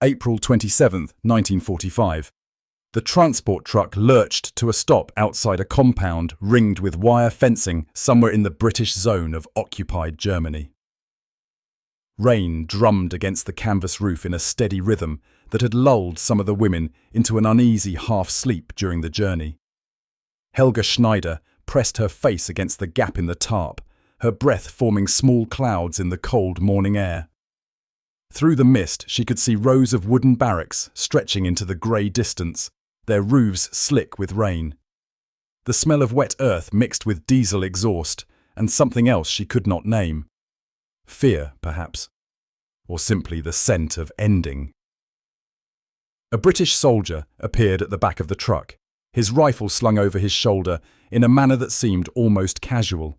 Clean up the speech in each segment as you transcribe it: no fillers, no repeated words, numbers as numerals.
April 27, 1945. The transport truck lurched to a stop outside a compound ringed with wire fencing somewhere in the British zone of occupied Germany. Rain drummed against the canvas roof in a steady rhythm that had lulled some of the women into an uneasy half-sleep during the journey. Helga Schneider pressed her face against the gap in the tarp, her breath forming small clouds in the cold morning air. Through the mist, she could see rows of wooden barracks stretching into the grey distance, their roofs slick with rain. The smell of wet earth mixed with diesel exhaust and something else she could not name. Fear, perhaps, or simply the scent of ending. A British soldier appeared at the back of the truck, his rifle slung over his shoulder in a manner that seemed almost casual.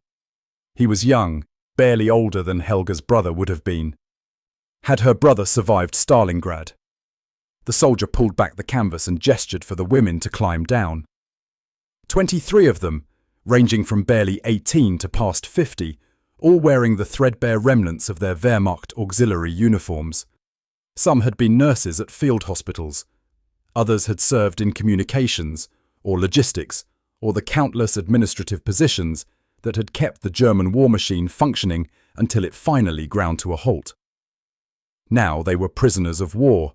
He was young, barely older than Helga's brother would have been. Had her brother survived Stalingrad? The soldier pulled back the canvas and gestured for the women to climb down. 23 of them, ranging from barely 18 to past 50, all wearing the threadbare remnants of their Wehrmacht auxiliary uniforms. Some had been nurses at field hospitals. Others had served in communications, or logistics, or the countless administrative positions that had kept the German war machine functioning until it finally ground to a halt. Now they were prisoners of war,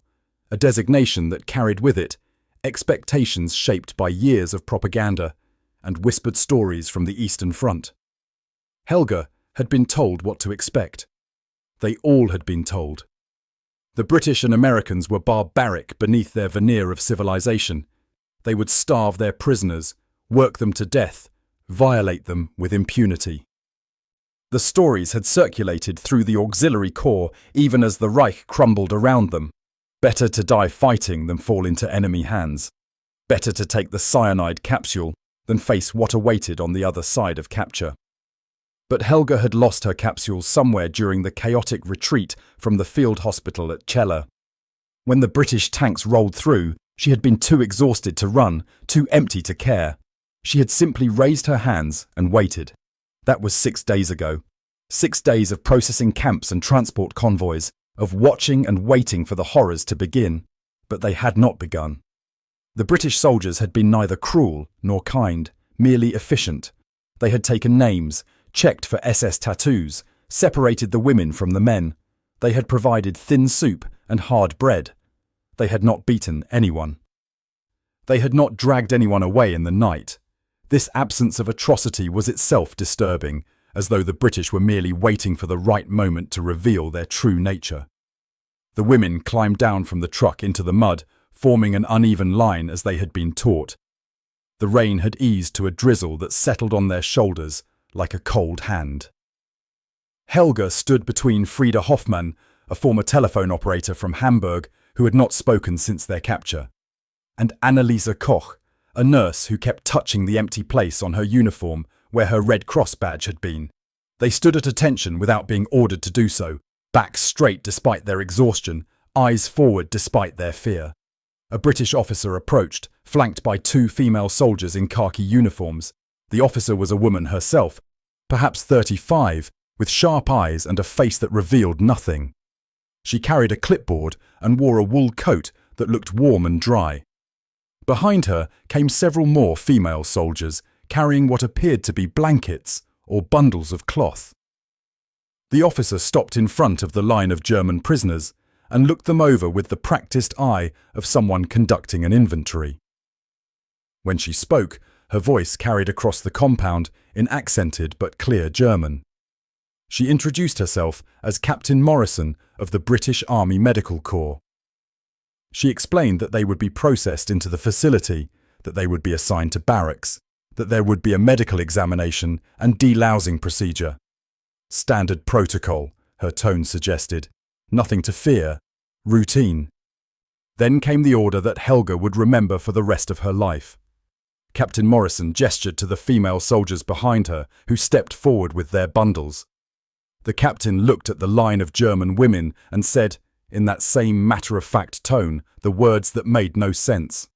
a designation that carried with it expectations shaped by years of propaganda and whispered stories from the Eastern Front. Helga had been told what to expect. They all had been told. The British and Americans were barbaric beneath their veneer of civilization. They would starve their prisoners, work them to death, violate them with impunity. The stories had circulated through the auxiliary corps even as the Reich crumbled around them. Better to die fighting than fall into enemy hands. Better to take the cyanide capsule than face what awaited on the other side of capture. But Helga had lost her capsule somewhere during the chaotic retreat from the field hospital at Celle. When the British tanks rolled through, she had been too exhausted to run, too empty to care. She had simply raised her hands and waited. That was 6 days ago. 6 days of processing camps and transport convoys, of watching and waiting for the horrors to begin. But they had not begun. The British soldiers had been neither cruel nor kind, merely efficient. They had taken names, checked for SS tattoos, separated the women from the men. They had provided thin soup and hard bread. They had not beaten anyone. They had not dragged anyone away in the night. This absence of atrocity was itself disturbing, as though the British were merely waiting for the right moment to reveal their true nature. The women climbed down from the truck into the mud, forming an uneven line as they had been taught. The rain had eased to a drizzle that settled on their shoulders like a cold hand. Helga stood between Frieda Hoffmann, a former telephone operator from Hamburg who had not spoken since their capture, and Anneliese Koch, a nurse who kept touching the empty place on her uniform where her Red Cross badge had been. They stood at attention without being ordered to do so, backs straight despite their exhaustion, eyes forward despite their fear. A British officer approached, flanked by 2 female soldiers in khaki uniforms. The officer was a woman herself, perhaps 35, with sharp eyes and a face that revealed nothing. She carried a clipboard and wore a wool coat that looked warm and dry. Behind her came several more female soldiers, carrying what appeared to be blankets or bundles of cloth. The officer stopped in front of the line of German prisoners and looked them over with the practiced eye of someone conducting an inventory. When she spoke, her voice carried across the compound in accented but clear German. She introduced herself as Captain Morrison of the British Army Medical Corps. She explained that they would be processed into the facility, that they would be assigned to barracks, that there would be a medical examination and delousing procedure. Standard protocol, her tone suggested. Nothing to fear. Routine. Then came the order that Helga would remember for the rest of her life. Captain Morrison gestured to the female soldiers behind her, who stepped forward with their bundles. The captain looked at the line of German women and said, in that same matter-of-fact tone, the words that made no sense.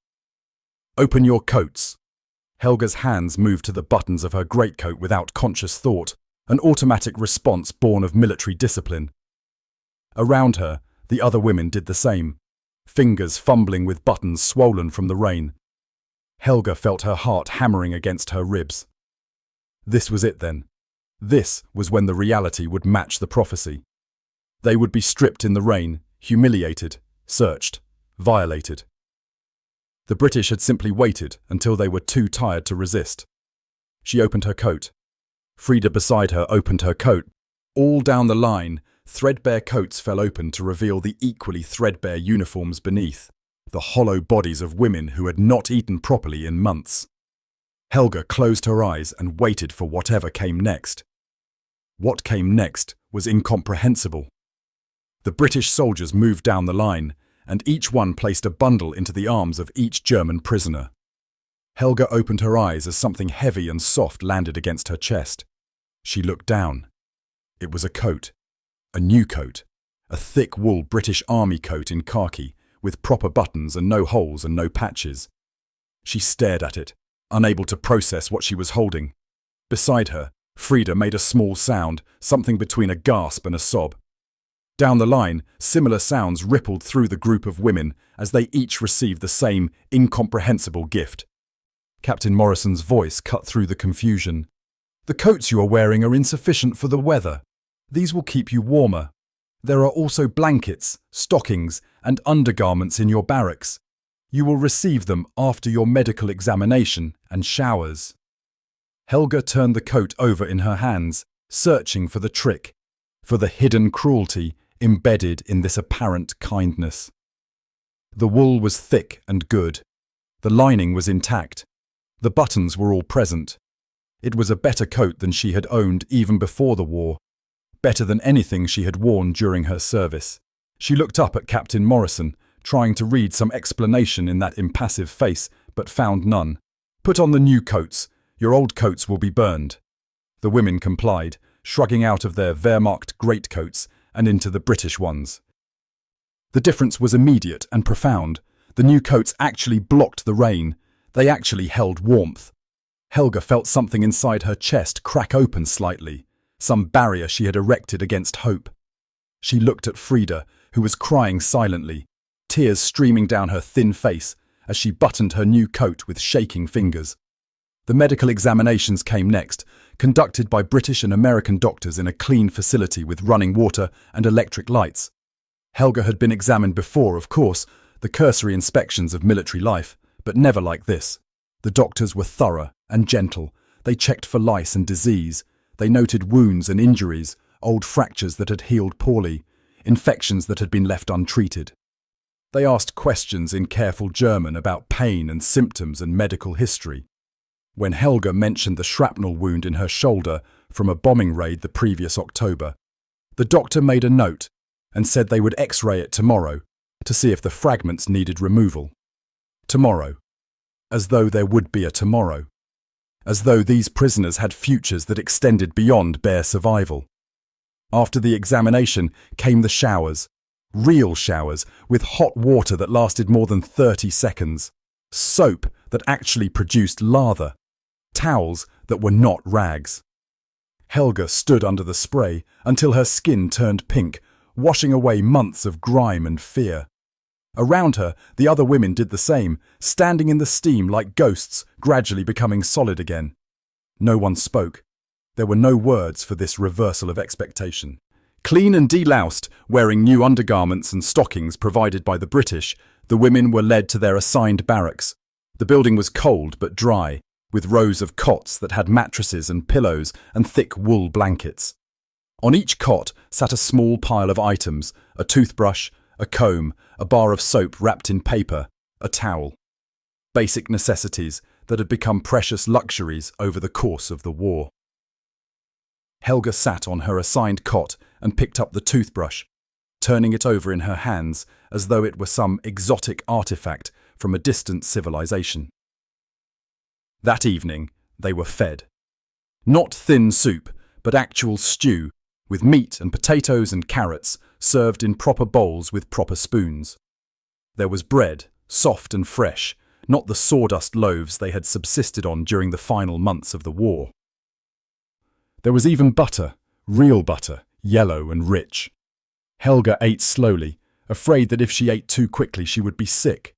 "Open your coats." Helga's hands moved to the buttons of her greatcoat without conscious thought, an automatic response born of military discipline. Around her, the other women did the same. fingers fumbling with buttons swollen from the rain. Helga felt her heart hammering against her ribs. This was it then. This was when the reality would match the prophecy. They would be stripped in the rain, humiliated, searched, violated. The British had simply waited until they were too tired to resist. She opened her coat. Frida beside her opened her coat. All down the line, threadbare coats fell open to reveal the equally threadbare uniforms beneath, the hollow bodies of women who had not eaten properly in months. Helga closed her eyes and waited for whatever came next. What came next was incomprehensible. The British soldiers moved down the line, and each one placed a bundle into the arms of each German prisoner. Helga opened her eyes as something heavy and soft landed against her chest. She looked down. It was a coat. A new coat. A thick wool British Army coat in khaki, with proper buttons and no holes and no patches. She stared at it, unable to process what she was holding. Beside her, Frida made a small sound, something between a gasp and a sob. Down the line, similar sounds rippled through the group of women as they each received the same incomprehensible gift. Captain Morrison's voice cut through the confusion. "The coats you are wearing are insufficient for the weather. These will keep you warmer. There are also blankets, stockings, and undergarments in your barracks. You will receive them after your medical examination and showers." Helga turned the coat over in her hands, searching for the trick, for the hidden cruelty embedded in this apparent kindness. The wool was thick and good. The lining was intact. The buttons were all present. It was a better coat than she had owned even before the war, better than anything she had worn during her service. She looked up at Captain Morrison, trying to read some explanation in that impassive face, but found none. "Put on the new coats. Your old coats will be burned." The women complied, shrugging out of their Wehrmacht greatcoats and into the British ones. The difference was immediate and profound. The new coats actually blocked the rain. They actually held warmth. Helga felt something inside her chest crack open slightly, some barrier she had erected against hope. She looked at Frida, who was crying silently, tears streaming down her thin face as she buttoned her new coat with shaking fingers. The medical examinations came next, conducted by British and American doctors in a clean facility with running water and electric lights. Helga had been examined before, of course, the cursory inspections of military life, but never like this. The doctors were thorough and gentle. They checked for lice and disease. They noted wounds and injuries, old fractures that had healed poorly, infections that had been left untreated. They asked questions in careful German about pain and symptoms and medical history. When Helga mentioned the shrapnel wound in her shoulder from a bombing raid the previous October, the doctor made a note and said they would X-ray it tomorrow to see if the fragments needed removal. Tomorrow. As though there would be a tomorrow. As though these prisoners had futures that extended beyond bare survival. After the examination came the showers. Real showers, with hot water that lasted more than 30 seconds. Soap that actually produced lather. Towels that were not rags. Helga stood under the spray until her skin turned pink, washing away months of grime and fear. Around her, the other women did the same, standing in the steam like ghosts, gradually becoming solid again. No one spoke. There were no words for this reversal of expectation. Clean and deloused, wearing new undergarments and stockings provided by the British, the women were led to their assigned barracks. The building was cold but dry, with rows of cots that had mattresses and pillows and thick wool blankets. On each cot sat a small pile of items, a toothbrush, a comb, a bar of soap wrapped in paper, a towel. Basic necessities that had become precious luxuries over the course of the war. Helga sat on her assigned cot and picked up the toothbrush, turning it over in her hands as though it were some exotic artifact from a distant civilization. That evening, they were fed. Not thin soup, but actual stew, with meat and potatoes and carrots served in proper bowls with proper spoons. There was bread, soft and fresh, not the sawdust loaves they had subsisted on during the final months of the war. There was even butter, real butter, yellow and rich. Helga ate slowly, afraid that if she ate too quickly she would be sick,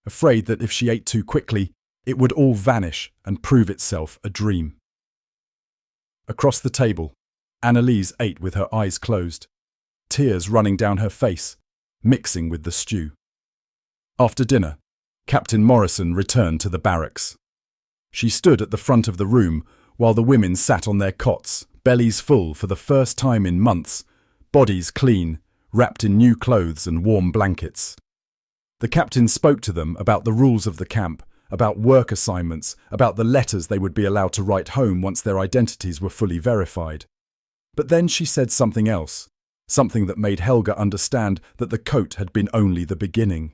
afraid that if she ate too quickly it would all vanish and prove itself a dream. Across the table, Annalise ate with her eyes closed, tears running down her face, mixing with the stew. After dinner, Captain Morrison returned to the barracks. She stood at the front of the room while the women sat on their cots, bellies full for the first time in months, bodies clean, wrapped in new clothes and warm blankets. The captain spoke to them about the rules of the camp, about work assignments, about the letters they would be allowed to write home once their identities were fully verified. But then she said something else, something that made Helga understand that the coat had been only the beginning.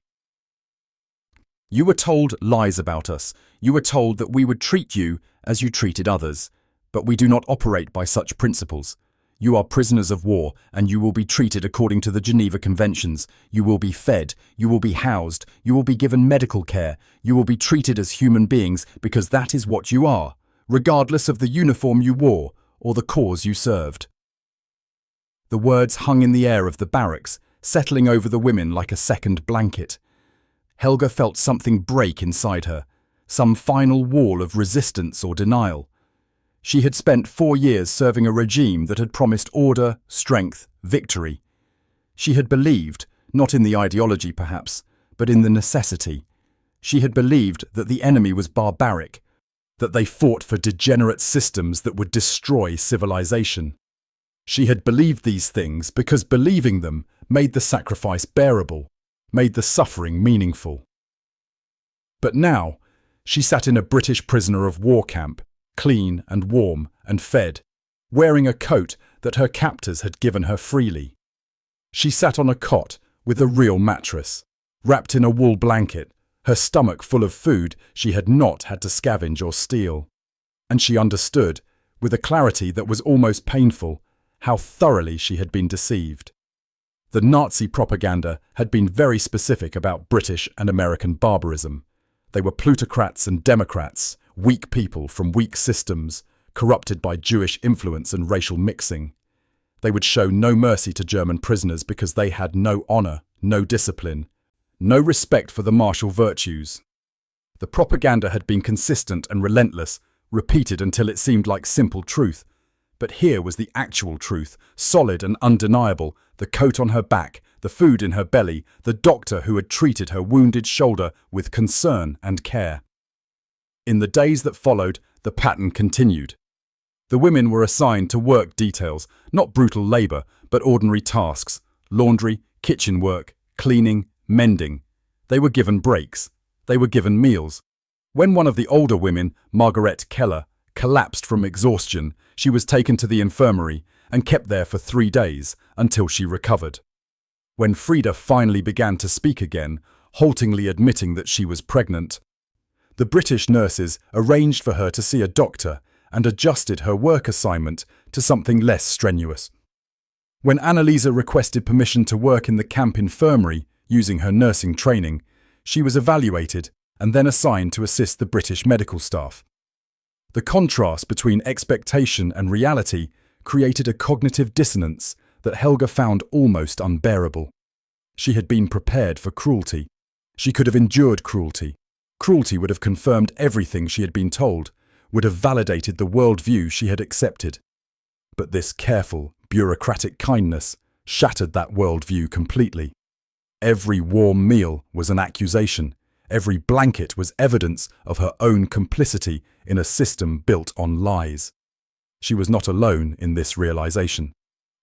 "You were told lies about us. You were told that we would treat you as you treated others. But we do not operate by such principles. You are prisoners of war, and you will be treated according to the Geneva Conventions. You will be fed, you will be housed, you will be given medical care, you will be treated as human beings because that is what you are, regardless of the uniform you wore or the cause you served." The words hung in the air of the barracks, settling over the women like a second blanket. Helga felt something break inside her, some final wall of resistance or denial. She had spent 4 years serving a regime that had promised order, strength, victory. She had believed, not in the ideology perhaps, but in the necessity. She had believed that the enemy was barbaric, that they fought for degenerate systems that would destroy civilization. She had believed these things because believing them made the sacrifice bearable, made the suffering meaningful. But now, she sat in a British prisoner of war camp, clean and warm and fed, wearing a coat that her captors had given her freely. She sat on a cot with a real mattress, wrapped in a wool blanket, her stomach full of food she had not had to scavenge or steal. And she understood, with a clarity that was almost painful, how thoroughly she had been deceived. The Nazi propaganda had been very specific about British and American barbarism. They were plutocrats and democrats, weak people from weak systems, corrupted by Jewish influence and racial mixing. They would show no mercy to German prisoners because they had no honor, no discipline, no respect for the martial virtues. The propaganda had been consistent and relentless, repeated until it seemed like simple truth. But here was the actual truth, solid and undeniable, the coat on her back, the food in her belly, the doctor who had treated her wounded shoulder with concern and care. In the days that followed, the pattern continued. The women were assigned to work details, not brutal labor, but ordinary tasks, laundry, kitchen work, cleaning, mending. They were given breaks. They were given meals. When one of the older women, Margaret Keller, collapsed from exhaustion, she was taken to the infirmary and kept there for 3 days until she recovered. When Frida finally began to speak again, haltingly admitting that she was pregnant, the British nurses arranged for her to see a doctor and adjusted her work assignment to something less strenuous. When Annalise requested permission to work in the camp infirmary using her nursing training, she was evaluated and then assigned to assist the British medical staff. The contrast between expectation and reality created a cognitive dissonance that Helga found almost unbearable. She had been prepared for cruelty. She could have endured cruelty. Cruelty would have confirmed everything she had been told, would have validated the worldview she had accepted. But this careful, bureaucratic kindness shattered that worldview completely. Every warm meal was an accusation. Every blanket was evidence of her own complicity in a system built on lies. She was not alone in this realization.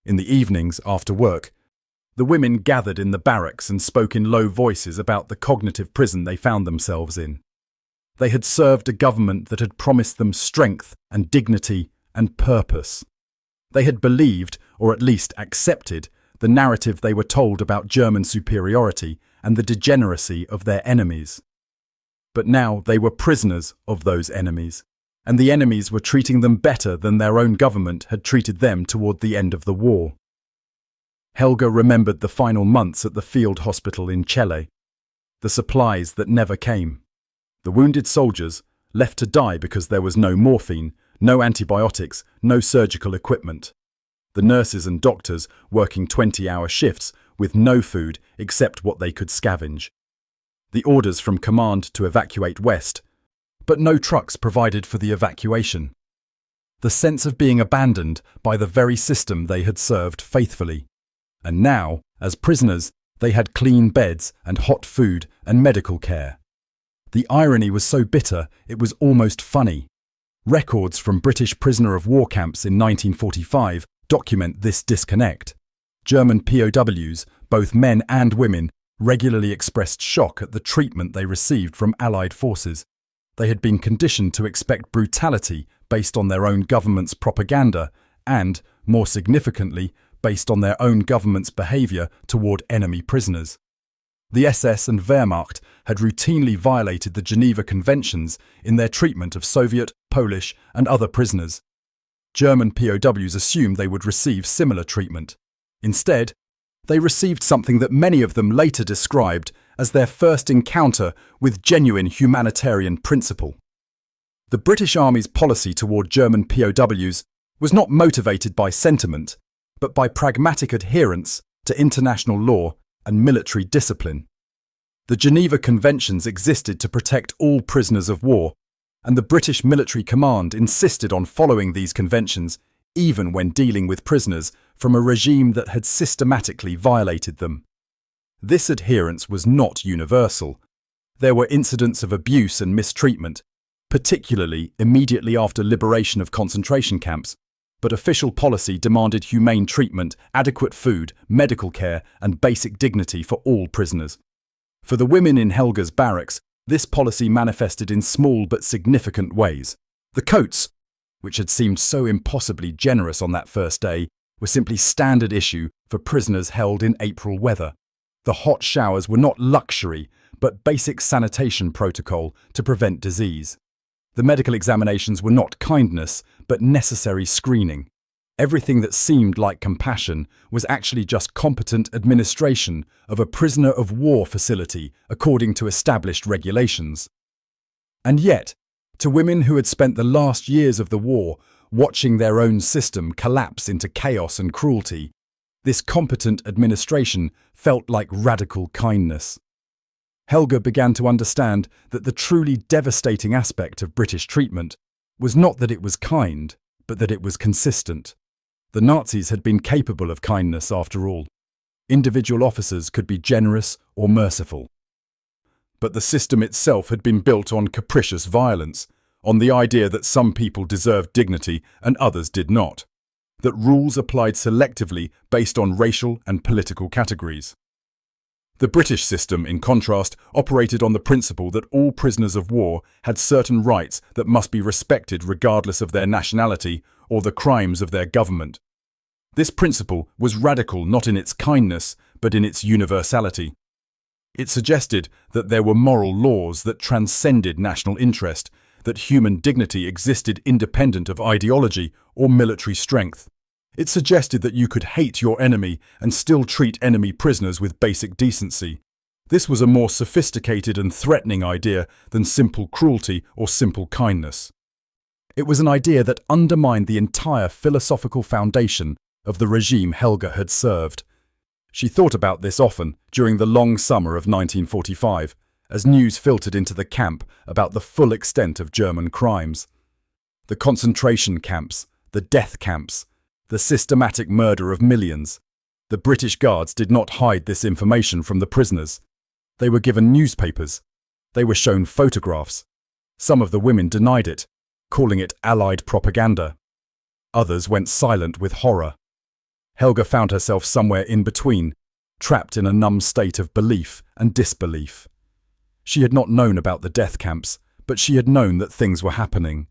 In the evenings after work, the women gathered in the barracks and spoke in low voices about the cognitive prison they found themselves in. They had served a government that had promised them strength and dignity and purpose. They had believed, or at least accepted, the narrative they were told about German superiority and the degeneracy of their enemies. But now they were prisoners of those enemies, and the enemies were treating them better than their own government had treated them toward the end of the war. Helga remembered the final months at the field hospital in Celle, the supplies that never came, the wounded soldiers left to die because there was no morphine, no antibiotics, no surgical equipment. the nurses and doctors working 20-hour shifts with no food except what they could scavenge. The orders from command to evacuate west, but no trucks provided for the evacuation. The sense of being abandoned by the very system they had served faithfully. And now, as prisoners, they had clean beds and hot food and medical care. The irony was so bitter it was almost funny. Records from British prisoner of war camps in 1945 document this disconnect. German POWs, both men and women, regularly expressed shock at the treatment they received from Allied forces. They had been conditioned to expect brutality based on their own government's propaganda and, more significantly, based on their own government's behaviour toward enemy prisoners. The SS and Wehrmacht had routinely violated the Geneva Conventions in their treatment of Soviet, Polish and other prisoners. German POWs assumed they would receive similar treatment. Instead, they received something that many of them later described as their first encounter with genuine humanitarian principle. The British Army's policy toward German POWs was not motivated by sentiment, but by pragmatic adherence to international law and military discipline. The Geneva Conventions existed to protect all prisoners of war, and the British military command insisted on following these conventions even when dealing with prisoners from a regime that had systematically violated them. This adherence was not universal. There were incidents of abuse and mistreatment, particularly immediately after liberation of concentration camps, but official policy demanded humane treatment, adequate food, medical care, and basic dignity for all prisoners. For the women in Helga's barracks, this policy manifested in small but significant ways. The coats, which had seemed so impossibly generous on that first day, were simply standard issue for prisoners held in April weather. The hot showers were not luxury, but basic sanitation protocol to prevent disease. The medical examinations were not kindness, but necessary screening. Everything that seemed like compassion was actually just competent administration of a prisoner of war facility according to established regulations. And yet, to women who had spent the last years of the war watching their own system collapse into chaos and cruelty, this competent administration felt like radical kindness. Helga began to understand that the truly devastating aspect of British treatment was not that it was kind, but that it was consistent. The Nazis had been capable of kindness after all. Individual officers could be generous or merciful. But the system itself had been built on capricious violence, on the idea that some people deserved dignity and others did not, that rules applied selectively based on racial and political categories. The British system, in contrast, operated on the principle that all prisoners of war had certain rights that must be respected regardless of their nationality or the crimes of their government. This principle was radical not in its kindness, but in its universality. It suggested that there were moral laws that transcended national interest, that human dignity existed independent of ideology or military strength. It suggested that you could hate your enemy and still treat enemy prisoners with basic decency. This was a more sophisticated and threatening idea than simple cruelty or simple kindness. It was an idea that undermined the entire philosophical foundation of the regime Helga had served. She thought about this often during the long summer of 1945, as news filtered into the camp about the full extent of German crimes. The concentration camps, the death camps, the systematic murder of millions. The British guards did not hide this information from the prisoners. They were given newspapers. They were shown photographs. Some of the women denied it, calling it Allied propaganda. Others went silent with horror. Helga found herself somewhere in between, trapped in a numb state of belief and disbelief. She had not known about the death camps, but she had known that things were happening.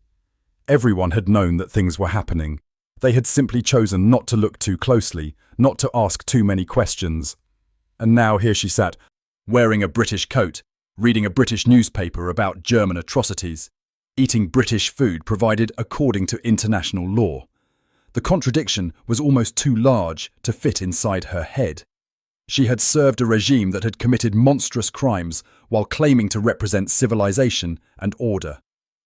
Everyone had known that things were happening. They had simply chosen not to look too closely, not to ask too many questions. And now here she sat, wearing a British coat, reading a British newspaper about German atrocities, eating British food provided according to international law. The contradiction was almost too large to fit inside her head. She had served a regime that had committed monstrous crimes while claiming to represent civilization and order.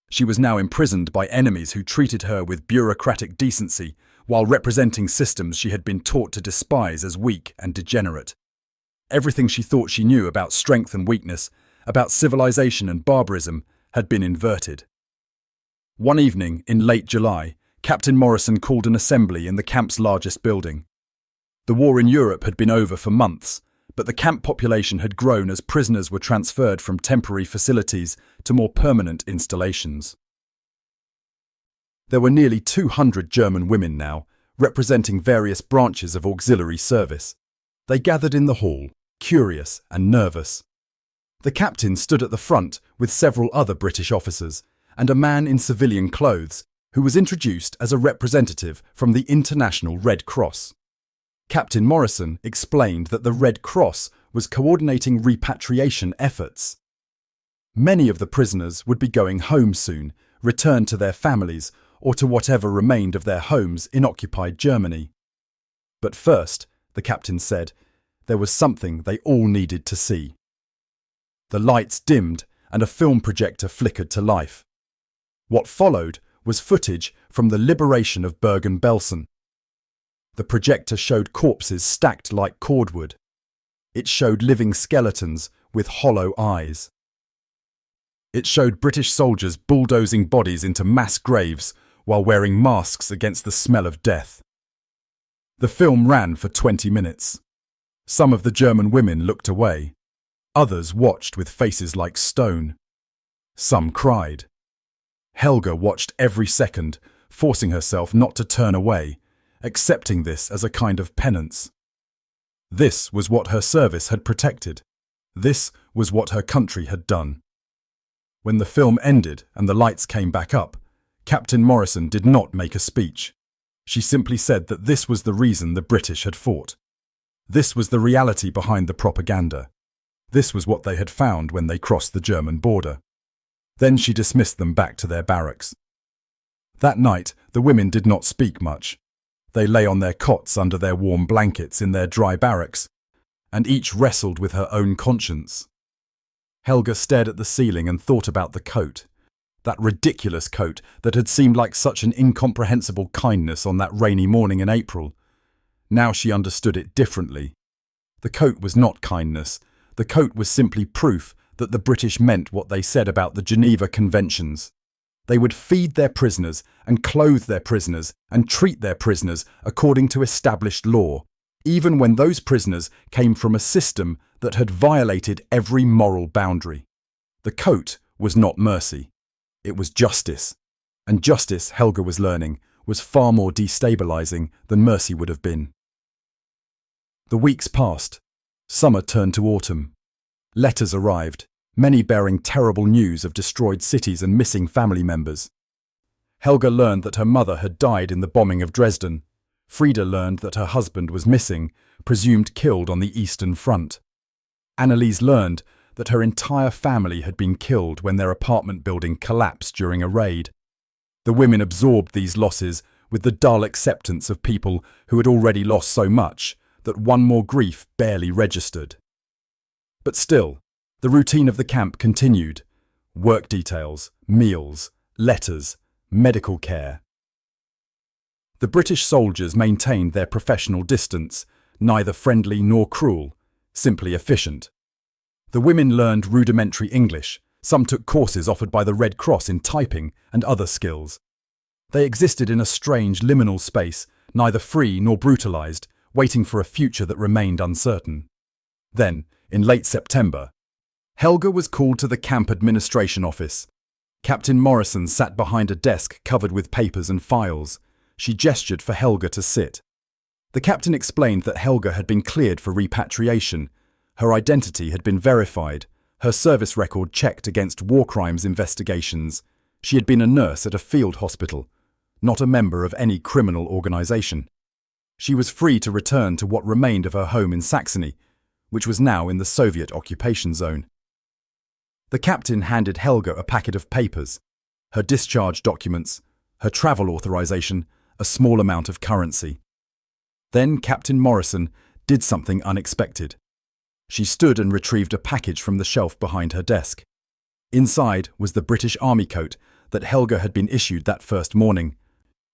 She was now imprisoned by enemies who treated her with bureaucratic decency, while representing systems she had been taught to despise as weak and degenerate. Everything she thought she knew about strength and weakness, about civilization and barbarism, had been inverted. One evening in late July, Captain Morrison called an assembly in the camp's largest building. The war in Europe had been over for months, but the camp population had grown as prisoners were transferred from temporary facilities to more permanent installations. There were nearly 200 German women now, representing various branches of auxiliary service. They gathered in the hall, curious and nervous. The captain stood at the front with several other British officers and a man in civilian clothes who was introduced as a representative from the International Red Cross. Captain Morrison explained that the Red Cross was coordinating repatriation efforts. Many of the prisoners would be going home soon, returned to their families or to whatever remained of their homes in occupied Germany. But first, the captain said, there was something they all needed to see. The lights dimmed and a film projector flickered to life. What followed was footage from the liberation of Bergen-Belsen. The projector showed corpses stacked like cordwood. It showed living skeletons with hollow eyes. It showed British soldiers bulldozing bodies into mass graves while wearing masks against the smell of death. The film ran for 20 minutes. Some of the German women looked away. Others watched with faces like stone. Some cried. Helga watched every second, forcing herself not to turn away, accepting this as a kind of penance. This was what her service had protected. This was what her country had done. When the film ended and the lights came back up, Captain Morrison did not make a speech. She simply said that this was the reason the British had fought. This was the reality behind the propaganda. This was what they had found when they crossed the German border. Then she dismissed them back to their barracks. That night, the women did not speak much. They lay on their cots under their warm blankets in their dry barracks, and each wrestled with her own conscience. Helga stared at the ceiling and thought about the coat. That ridiculous coat that had seemed like such an incomprehensible kindness on that rainy morning in April. Now she understood it differently. The coat was not kindness. The coat was simply proof that the British meant what they said about the Geneva Conventions. They would feed their prisoners and clothe their prisoners and treat their prisoners according to established law, even when those prisoners came from a system that had violated every moral boundary. The coat was not mercy. It was justice. And justice, Helga was learning, was far more destabilizing than mercy would have been. The weeks passed. Summer turned to autumn. Letters arrived, many bearing terrible news of destroyed cities and missing family members. Helga learned that her mother had died in the bombing of Dresden. Frida learned that her husband was missing, presumed killed on the Eastern Front. Anneliese learned that her entire family had been killed when their apartment building collapsed during a raid. The women absorbed these losses with the dull acceptance of people who had already lost so much that one more grief barely registered. But still, the routine of the camp continued. Work details, meals, letters, medical care. The British soldiers maintained their professional distance, neither friendly nor cruel, simply efficient. The women learned rudimentary English. Some took courses offered by the Red Cross in typing and other skills. They existed in a strange liminal space, neither free nor brutalized, waiting for a future that remained uncertain. Then, in late September, Helga was called to the camp administration office. Captain Morrison sat behind a desk covered with papers and files. She gestured for Helga to sit. The captain explained that Helga had been cleared for repatriation. Her identity had been verified, her service record checked against war crimes investigations. She had been a nurse at a field hospital, not a member of any criminal organization. She was free to return to what remained of her home in Saxony, which was now in the Soviet occupation zone. The captain handed Helga a packet of papers, her discharge documents, her travel authorization, a small amount of currency. Then Captain Morrison did something unexpected. She stood and retrieved a package from the shelf behind her desk. Inside was the British Army coat that Helga had been issued that first morning,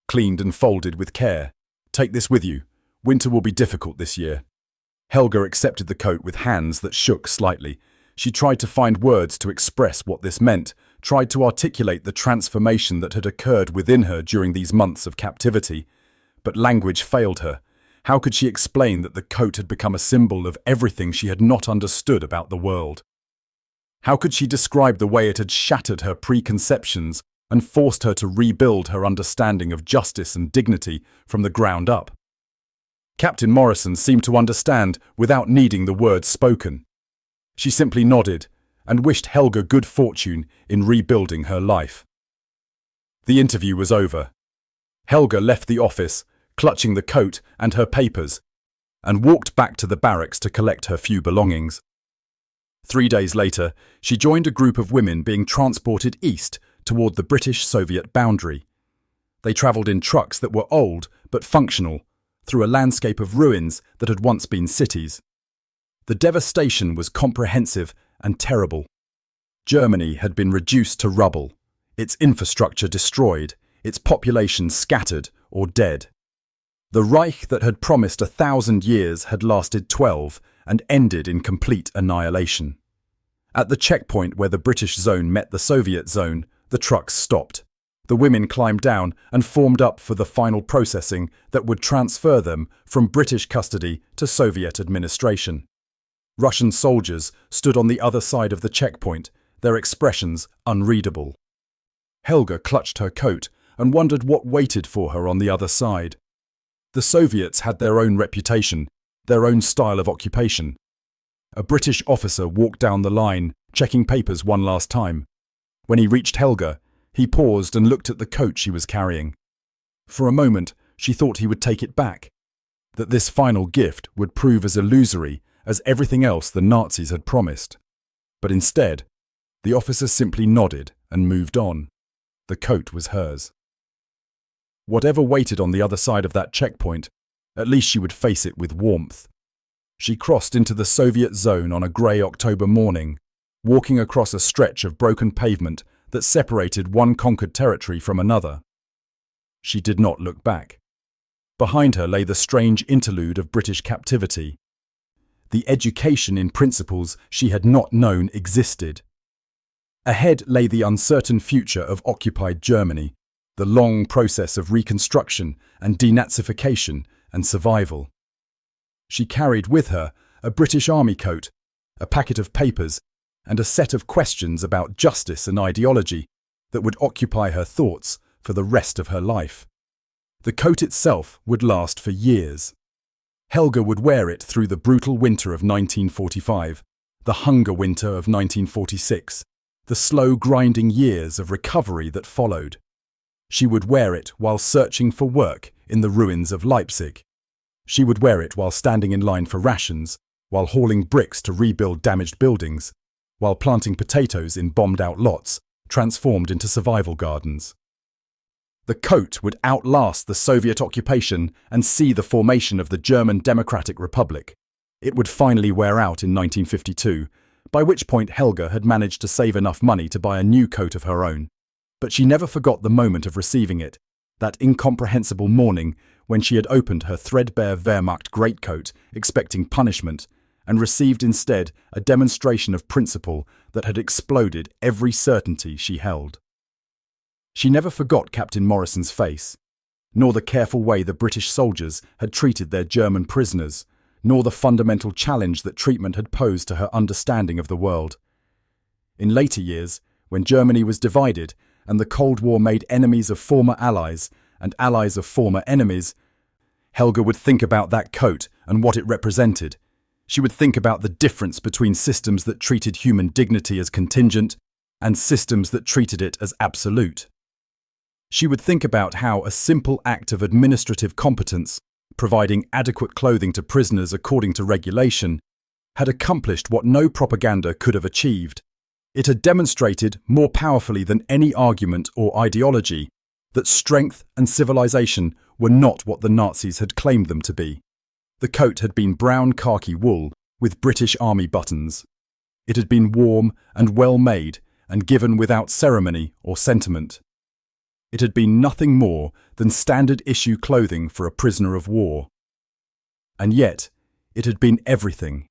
cleaned and folded with care, Take this with you. Winter will be difficult this year." Helga accepted the coat with hands that shook slightly. She tried to find words to express what this meant, tried to articulate the transformation that had occurred within her during these months of captivity. But language failed her. How could she explain that the coat had become a symbol of everything she had not understood about the world? How could she describe the way it had shattered her preconceptions and forced her to rebuild her understanding of justice and dignity from the ground up? Captain Morrison seemed to understand without needing the words spoken. She simply nodded and wished Helga good fortune in rebuilding her life. The interview was over. Helga left the office, clutching the coat and her papers, and walked back to the barracks to collect her few belongings. 3 days later, she joined a group of women being transported east toward the British-Soviet boundary. They travelled in trucks that were old but functional, through a landscape of ruins that had once been cities. The devastation was comprehensive and terrible. Germany had been reduced to rubble, its infrastructure destroyed, its population scattered or dead. The Reich that had promised 1,000 years had lasted 12 and ended in complete annihilation. At the checkpoint where the British zone met the Soviet zone, the trucks stopped. The women climbed down and formed up for the final processing that would transfer them from British custody to Soviet administration. Russian soldiers stood on the other side of the checkpoint, their expressions unreadable. Helga clutched her coat and wondered what waited for her on the other side. The Soviets had their own reputation, their own style of occupation. A British officer walked down the line, checking papers one last time. When he reached Helga, he paused and looked at the coat she was carrying. For a moment, she thought he would take it back, that this final gift would prove as illusory as everything else the Nazis had promised. But instead, the officer simply nodded and moved on. The coat was hers. Whatever waited on the other side of that checkpoint, at least she would face it with warmth. She crossed into the Soviet zone on a grey October morning, walking across a stretch of broken pavement that separated one conquered territory from another. She did not look back. Behind her lay the strange interlude of British captivity, the education in principles she had not known existed. Ahead lay the uncertain future of occupied Germany, the long process of reconstruction and denazification and survival. She carried with her a British Army coat, a packet of papers, and a set of questions about justice and ideology that would occupy her thoughts for the rest of her life. The coat itself would last for years. Helga would wear it through the brutal winter of 1945, the hunger winter of 1946, the slow grinding years of recovery that followed. She would wear it while searching for work in the ruins of Leipzig. She would wear it while standing in line for rations, while hauling bricks to rebuild damaged buildings, while planting potatoes in bombed-out lots, transformed into survival gardens. The coat would outlast the Soviet occupation and see the formation of the German Democratic Republic. It would finally wear out in 1952, by which point Helga had managed to save enough money to buy a new coat of her own. But she never forgot the moment of receiving it, that incomprehensible morning when she had opened her threadbare Wehrmacht greatcoat expecting punishment and received instead a demonstration of principle that had exploded every certainty she held. She never forgot Captain Morrison's face, nor the careful way the British soldiers had treated their German prisoners, nor the fundamental challenge that treatment had posed to her understanding of the world. In later years, when Germany was divided and the Cold War made enemies of former allies and allies of former enemies, Helga would think about that coat and what it represented. She would think about the difference between systems that treated human dignity as contingent and systems that treated it as absolute. She would think about how a simple act of administrative competence, providing adequate clothing to prisoners according to regulation, had accomplished what no propaganda could have achieved. It had demonstrated more powerfully than any argument or ideology that strength and civilization were not what the Nazis had claimed them to be. The coat had been brown khaki wool with British Army buttons. It had been warm and well made and given without ceremony or sentiment. It had been nothing more than standard-issue clothing for a prisoner of war. And yet, it had been everything.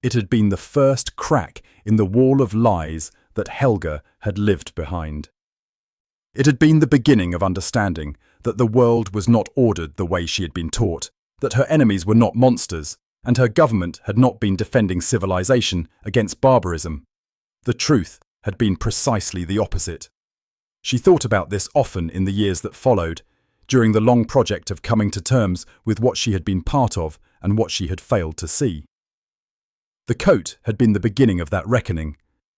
It had been the first crack in the wall of lies that Helga had lived behind. It had been the beginning of understanding that the world was not ordered the way she had been taught, that her enemies were not monsters, and her government had not been defending civilization against barbarism. The truth had been precisely the opposite. She thought about this often in the years that followed, during the long project of coming to terms with what she had been part of and what she had failed to see. The coat had been the beginning of that reckoning,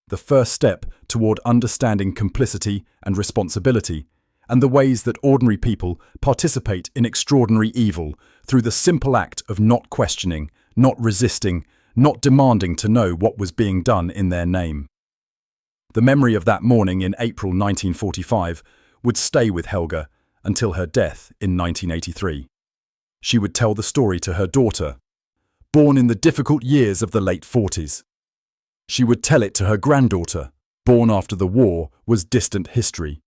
the first step toward understanding complicity and responsibility, and the ways that ordinary people participate in extraordinary evil through the simple act of not questioning, not resisting, not demanding to know what was being done in their name. The memory of that morning in April 1945 would stay with Helga until her death in 1983. She would tell the story to her daughter, born in the difficult years of the late 40s. She would tell it to her granddaughter, born after the war was distant history.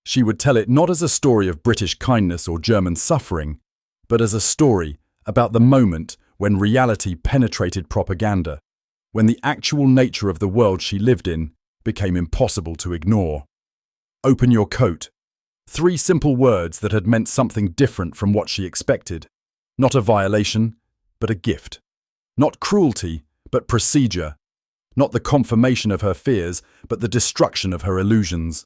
She would tell it not as a story of British kindness or German suffering, but as a story about the moment when reality penetrated propaganda, when the actual nature of the world she lived in became impossible to ignore. Open your coat. 3 simple words that had meant something different from what she expected. Not a violation, but a gift. Not cruelty, but procedure. Not the confirmation of her fears, but the destruction of her illusions.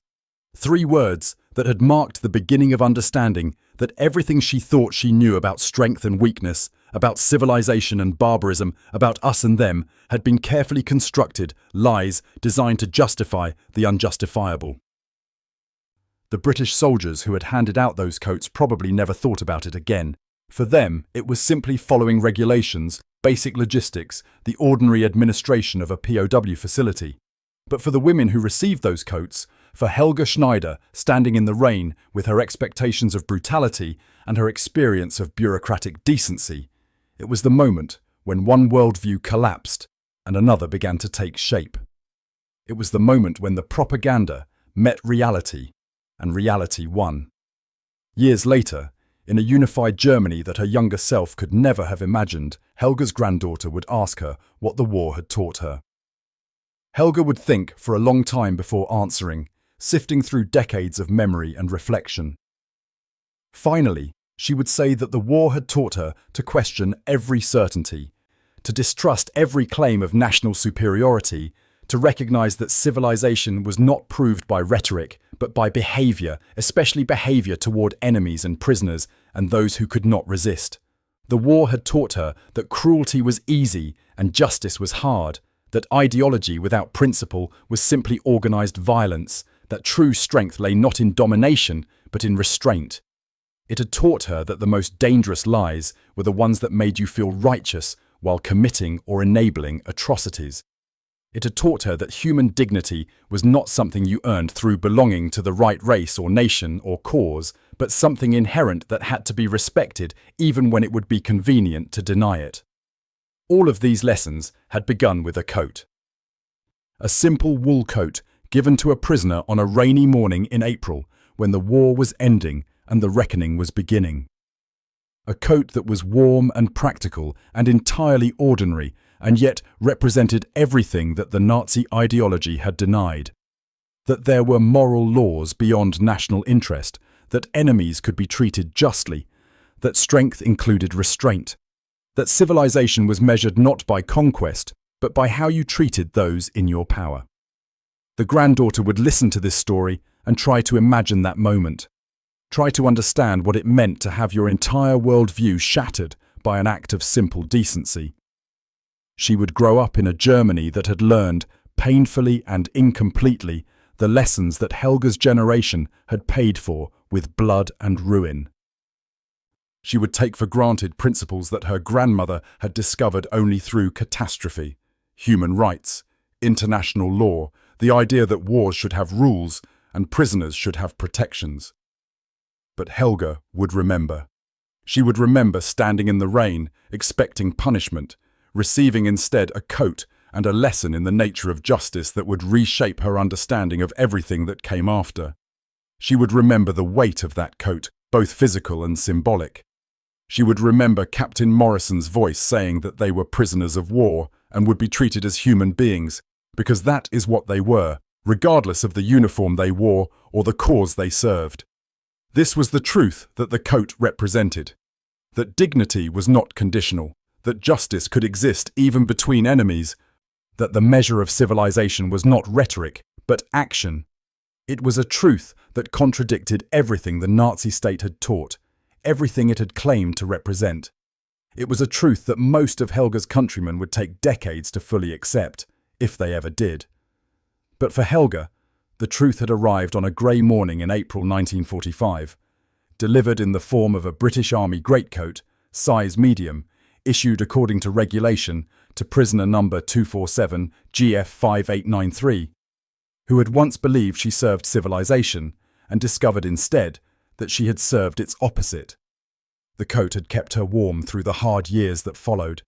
3 words that had marked the beginning of understanding that everything she thought she knew about strength and weakness, about civilization and barbarism, about us and them, had been carefully constructed lies designed to justify the unjustifiable. The British soldiers who had handed out those coats probably never thought about it again. For them, it was simply following regulations, basic logistics, the ordinary administration of a POW facility. But for the women who received those coats, for Helga Schneider, standing in the rain with her expectations of brutality and her experience of bureaucratic decency, it was the moment when one worldview collapsed and another began to take shape. It was the moment when the propaganda met reality and reality won. Years later, in a unified Germany that her younger self could never have imagined, Helga's granddaughter would ask her what the war had taught her. Helga would think for a long time before answering, sifting through decades of memory and reflection. Finally, she would say that the war had taught her to question every certainty, to distrust every claim of national superiority, to recognize that civilization was not proved by rhetoric, but by behavior, especially behavior toward enemies and prisoners and those who could not resist. The war had taught her that cruelty was easy and justice was hard, that ideology without principle was simply organized violence, that true strength lay not in domination, but in restraint. It had taught her that the most dangerous lies were the ones that made you feel righteous while committing or enabling atrocities. It had taught her that human dignity was not something you earned through belonging to the right race or nation or cause, but something inherent that had to be respected even when it would be convenient to deny it. All of these lessons had begun with a coat. A simple wool coat given to a prisoner on a rainy morning in April when the war was ending and the reckoning was beginning. A coat that was warm and practical and entirely ordinary, and yet represented everything that the Nazi ideology had denied. That there were moral laws beyond national interest, that enemies could be treated justly, that strength included restraint, that civilization was measured not by conquest, but by how you treated those in your power. The granddaughter would listen to this story and try to imagine that moment. Try to understand what it meant to have your entire worldview shattered by an act of simple decency. She would grow up in a Germany that had learned, painfully and incompletely, the lessons that Helga's generation had paid for with blood and ruin. She would take for granted principles that her grandmother had discovered only through catastrophe: human rights, international law, the idea that wars should have rules and prisoners should have protections. But Helga would remember. She would remember standing in the rain, expecting punishment, receiving instead a coat and a lesson in the nature of justice that would reshape her understanding of everything that came after. She would remember the weight of that coat, both physical and symbolic. She would remember Captain Morrison's voice saying that they were prisoners of war and would be treated as human beings, because that is what they were, regardless of the uniform they wore or the cause they served. This was the truth that the coat represented. That dignity was not conditional, that justice could exist even between enemies, that the measure of civilization was not rhetoric, but action. It was a truth that contradicted everything the Nazi state had taught, everything it had claimed to represent. It was a truth that most of Helga's countrymen would take decades to fully accept, if they ever did. But for Helga, the truth had arrived on a grey morning in April 1945, delivered in the form of a British Army greatcoat, size medium, issued according to regulation to prisoner number 247 GF5893, who had once believed she served civilization and discovered instead that she had served its opposite. The coat had kept her warm through the hard years that followed.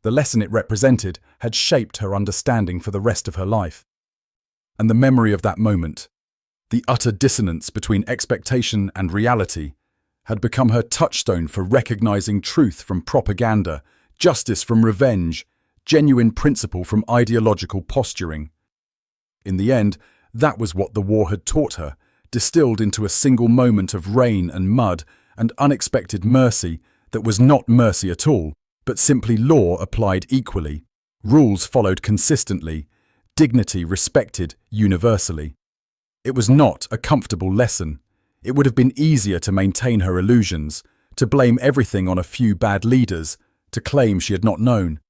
The lesson it represented had shaped her understanding for the rest of her life. And the memory of that moment, the utter dissonance between expectation and reality, had become her touchstone for recognizing truth from propaganda, justice from revenge, genuine principle from ideological posturing. In the end, that was what the war had taught her, distilled into a single moment of rain and mud and unexpected mercy that was not mercy at all, but simply law applied equally, rules followed consistently, dignity respected universally. It was not a comfortable lesson. It would have been easier to maintain her illusions, to blame everything on a few bad leaders, to claim she had not known.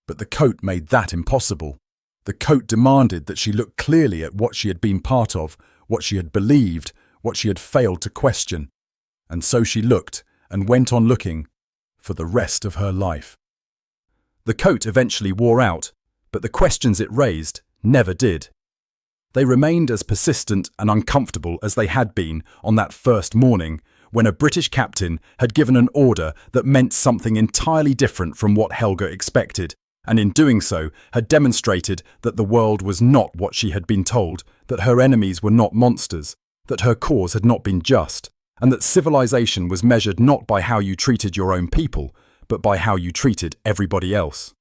But the coat made that impossible. The coat demanded that she look clearly at what she had been part of, what she had believed, what she had failed to question. And so she looked, and went on looking, for the rest of her life. The coat eventually wore out, but the questions it raised never did. They remained as persistent and uncomfortable as they had been on that first morning when a British captain had given an order that meant something entirely different from what Helga expected, and in doing so had demonstrated that the world was not what she had been told, that her enemies were not monsters, that her cause had not been just, and that civilization was measured not by how you treated your own people, but by how you treated everybody else.